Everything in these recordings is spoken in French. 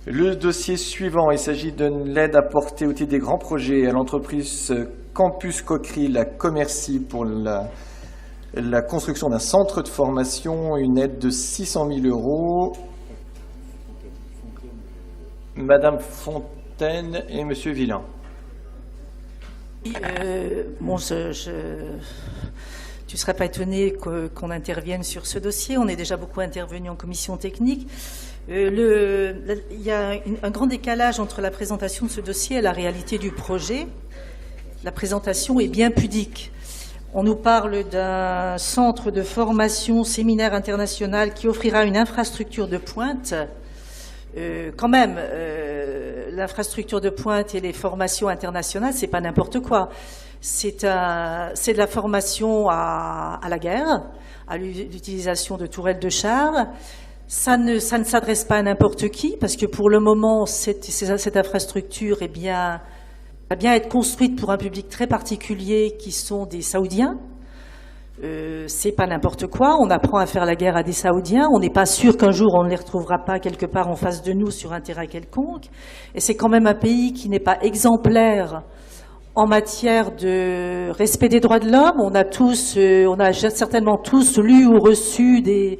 Le dossier suivant, il s'agit de l'aide apportée au titre des grands projets à l'entreprise Campus Coquerie, la Commercy, pour la construction d'un centre de formation, une aide de 600 000 €. Madame Fontaine et Monsieur Villain. Tu ne serais pas étonné qu'on intervienne sur ce dossier. On est déjà beaucoup intervenu en commission technique. Il y a un grand décalage entre la présentation de ce dossier et la réalité du projet. La présentation est bien pudique. On nous parle d'un centre de formation séminaire international qui offrira une infrastructure de pointe. L'infrastructure de pointe et les formations internationales, c'est pas n'importe quoi. C'est de la formation à la guerre, à l'utilisation de tourelles de chars. Ça ne s'adresse pas à n'importe qui, parce que pour le moment, cette infrastructure va bien être construite pour un public très particulier, qui sont des Saoudiens. C'est pas n'importe quoi. On apprend à faire la guerre à des Saoudiens. On n'est pas sûr qu'un jour on ne les retrouvera pas quelque part en face de nous sur un terrain quelconque. Et c'est quand même un pays qui n'est pas exemplaire en matière de respect des droits de l'homme. On a certainement tous lu ou reçu des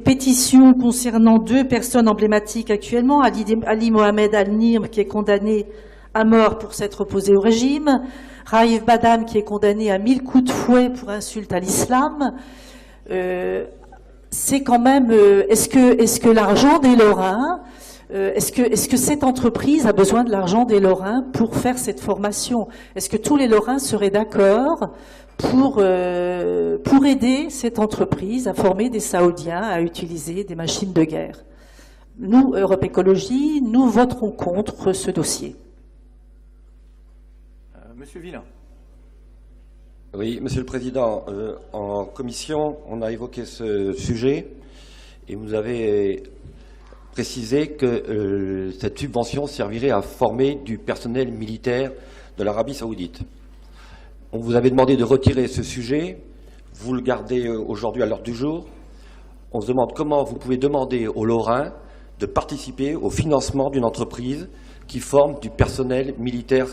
pétitions concernant 2 personnes emblématiques actuellement, Ali Mohamed Al-Nir, qui est condamné à mort pour s'être opposé au régime, Raif Badam, qui est condamné à 1000 coups de fouet pour insulte à l'islam. C'est quand même, est-ce que l'argent des Lorrains, est-ce que cette entreprise a besoin de l'argent des Lorrains pour faire cette formation? Est-ce que tous les Lorrains seraient d'accord pour aider cette entreprise à former des Saoudiens à utiliser des machines de guerre? Nous, Europe Écologie, nous voterons contre ce dossier. Monsieur Villain. Oui, Monsieur le Président, en commission, on a évoqué ce sujet et vous avez précisé que cette subvention servirait à former du personnel militaire de l'Arabie Saoudite. On vous avait demandé de retirer ce sujet, vous le gardez aujourd'hui à l'ordre du jour. On se demande comment vous pouvez demander aux Lorrains de participer au financement d'une entreprise qui forme du personnel militaire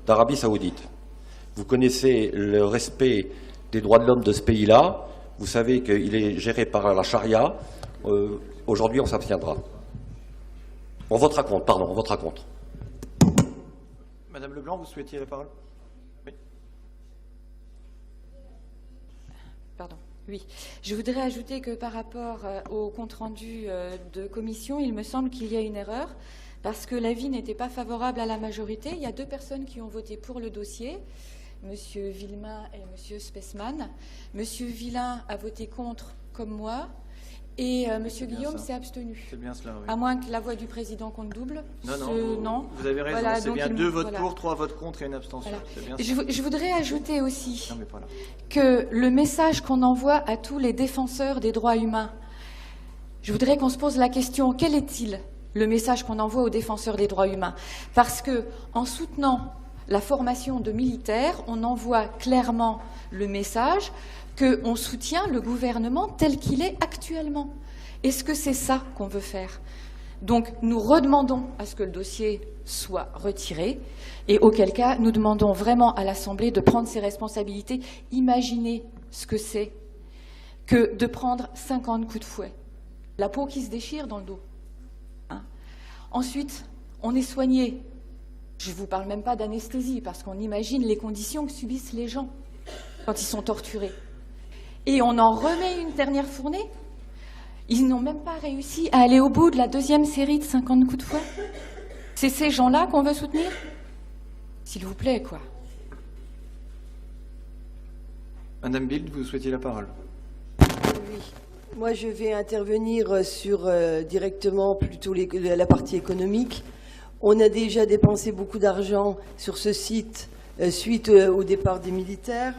d'Arabie Saoudite. Vous connaissez le respect des droits de l'homme de ce pays-là. Vous savez qu'il est géré par la charia. Aujourd'hui, on s'abstiendra. On votera contre, pardon, on votera contre. Madame Leblanc, vous souhaitiez la parole? Oui. Pardon. Oui. Je voudrais ajouter que par rapport au compte-rendu de commission, il me semble qu'il y a une erreur, parce que l'avis n'était pas favorable à la majorité. Il y a 2 personnes qui ont voté pour le dossier, Monsieur Villemain et Monsieur Spesman. Monsieur Villain a voté contre, comme moi, et Monsieur Guillaume s'est abstenu. C'est bien cela, oui. À moins que la voix du président compte double. Non, vous avez raison. Voilà, c'est bien 2 votes pour, 3 votes contre et une abstention. Voilà. Bien je voudrais ajouter aussi que le message qu'on envoie à tous les défenseurs des droits humains, je voudrais qu'on se pose la question, quel est-il le message qu'on envoie aux défenseurs des droits humains? Parce que, en soutenant la formation de militaires, on envoie clairement le message qu'on soutient le gouvernement tel qu'il est actuellement. Est-ce que c'est ça qu'on veut faire? Donc, nous redemandons à ce que le dossier soit retiré, et auquel cas, nous demandons vraiment à l'Assemblée de prendre ses responsabilités. Imaginez ce que c'est que de prendre 50 coups de fouet. La peau qui se déchire dans le dos. Ensuite, on est soigné. Je ne vous parle même pas d'anesthésie, parce qu'on imagine les conditions que subissent les gens quand ils sont torturés. Et on en remet une dernière fournée. Ils n'ont même pas réussi à aller au bout de la 2e série de 50 coups de fouet. C'est ces gens-là qu'on veut soutenir? S'il vous plaît, quoi. Madame Bild, vous souhaitiez la parole? Oui. Moi, je vais intervenir sur directement plutôt la partie économique. On a déjà dépensé beaucoup d'argent sur ce site suite au départ des militaires,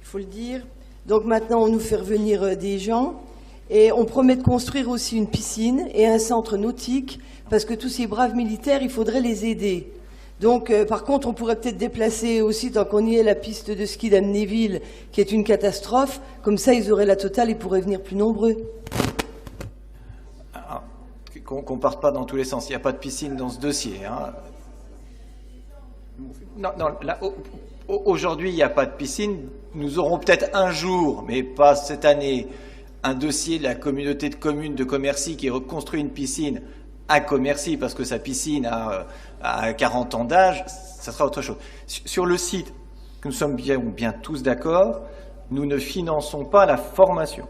il faut le dire. Donc maintenant, on nous fait revenir des gens et on promet de construire aussi une piscine et un centre nautique parce que tous ces braves militaires, il faudrait les aider. Donc, par contre, on pourrait peut-être déplacer aussi, tant qu'on y est, la piste de ski d'Amnéville, qui est une catastrophe. Comme ça, ils auraient la totale et pourraient venir plus nombreux. qu'on parte pas dans tous les sens. Il n'y a pas de piscine dans ce dossier. Hein. Non, là, aujourd'hui, il n'y a pas de piscine. Nous aurons peut-être un jour, mais pas cette année, un dossier de la communauté de communes de Commercy qui reconstruit une piscine à Commercy parce que sa piscine a 40 ans d'âge. Ça sera autre chose. Sur le site, nous sommes bien tous d'accord, nous ne finançons pas la formation.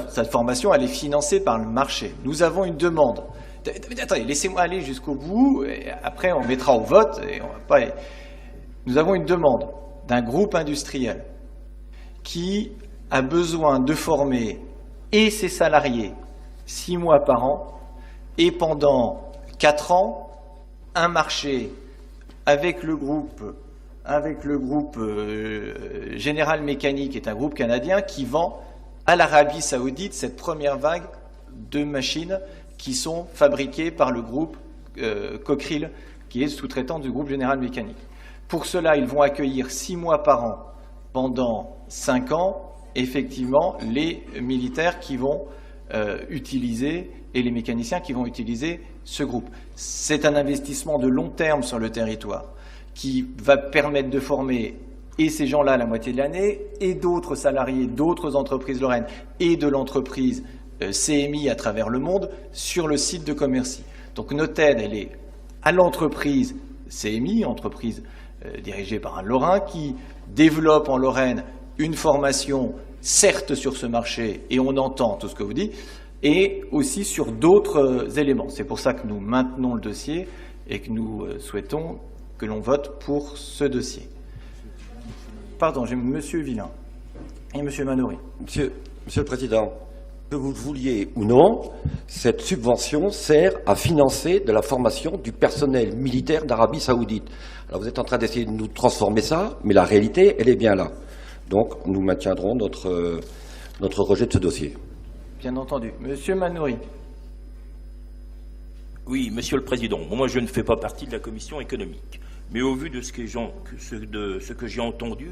Cette formation, elle est financée par le marché. Nous avons une demande. Attendez, laissez-moi aller jusqu'au bout, et après on mettra au vote. Et on va pas... Nous avons une demande d'un groupe industriel qui a besoin de former et ses salariés 6 mois par an, et pendant 4 ans, un marché avec le groupe General Mécanique, qui est un groupe canadien qui vend à l'Arabie Saoudite cette première vague de machines qui sont fabriquées par le groupe Cockerill, qui est sous-traitant du groupe General Mécanique. Pour cela, ils vont accueillir 6 mois par an pendant 5 ans, effectivement, les militaires qui vont utiliser et les mécaniciens qui vont utiliser ce groupe. C'est un investissement de long terme sur le territoire qui va permettre de former et ces gens-là la moitié de l'année et d'autres salariés d'autres entreprises lorraines et de l'entreprise CMI à travers le monde sur le site de Commercy. Donc notre aide, elle est à l'entreprise CMI, entreprise dirigée par un Lorrain qui développe en Lorraine une formation certes sur ce marché, et on entend tout ce que vous dites, et aussi sur d'autres éléments. C'est pour ça que nous maintenons le dossier et que nous souhaitons que l'on vote pour ce dossier. Pardon, j'ai M. Villain et M. Manoury. Monsieur le Président, que vous le vouliez ou non, cette subvention sert à financer de la formation du personnel militaire d'Arabie Saoudite. Alors vous êtes en train d'essayer de nous transformer ça, mais la réalité, elle est bien là. Donc nous maintiendrons notre rejet de ce dossier. Bien entendu. Monsieur Manoury. Oui, Monsieur le Président, moi je ne fais pas partie de la commission économique, mais au vu de ce que j'ai entendu,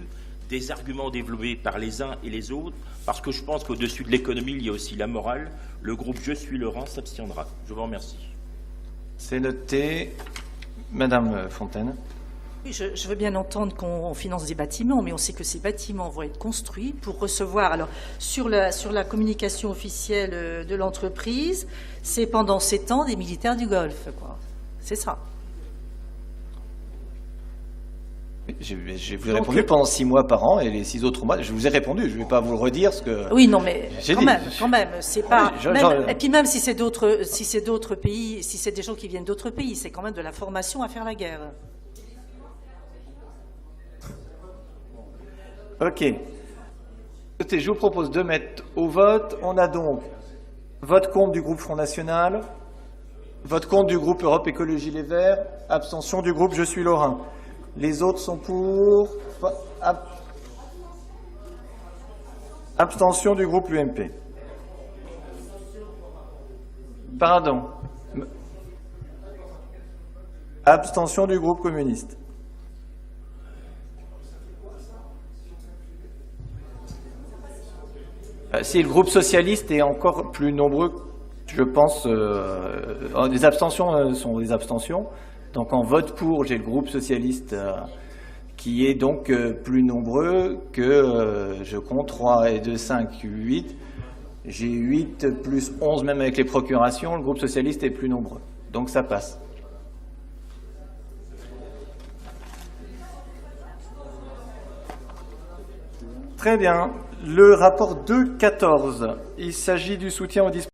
des arguments développés par les uns et les autres, parce que je pense qu'au-dessus de l'économie, il y a aussi la morale, le groupe Je suis Lorrain s'abstiendra. Je vous remercie. C'est noté. Madame Fontaine. Oui, je veux bien entendre qu'on finance des bâtiments, mais on sait que ces bâtiments vont être construits pour recevoir. Alors, sur la communication officielle de l'entreprise, c'est pendant 7 ans des militaires du Golfe, quoi. C'est ça. Je vous ai répondu pendant 6 mois par an et les 6 autres mois, je vous ai répondu. Je ne vais pas vous le redire ce que. Oui, non, mais quand même, c'est pas. Oui, et puis même si c'est d'autres pays, si c'est des gens qui viennent d'autres pays, c'est quand même de la formation à faire la guerre. Ok. Écoutez, je vous propose de mettre au vote. On a donc vote contre du groupe Front National, vote contre du groupe Europe Écologie Les Verts, abstention du groupe Je suis Lorrain. Les autres sont pour. Abstention du groupe UMP. Pardon. Abstention du groupe communiste. Si le groupe socialiste est encore plus nombreux, je pense, les abstentions sont des abstentions. Donc en vote pour, j'ai le groupe socialiste qui est donc plus nombreux que, je compte, 3 et 2, 5, 8. J'ai 8 plus 11 même avec les procurations, le groupe socialiste est plus nombreux. Donc ça passe. Très bien. Le rapport 2.14, il s'agit du soutien aux dispositifs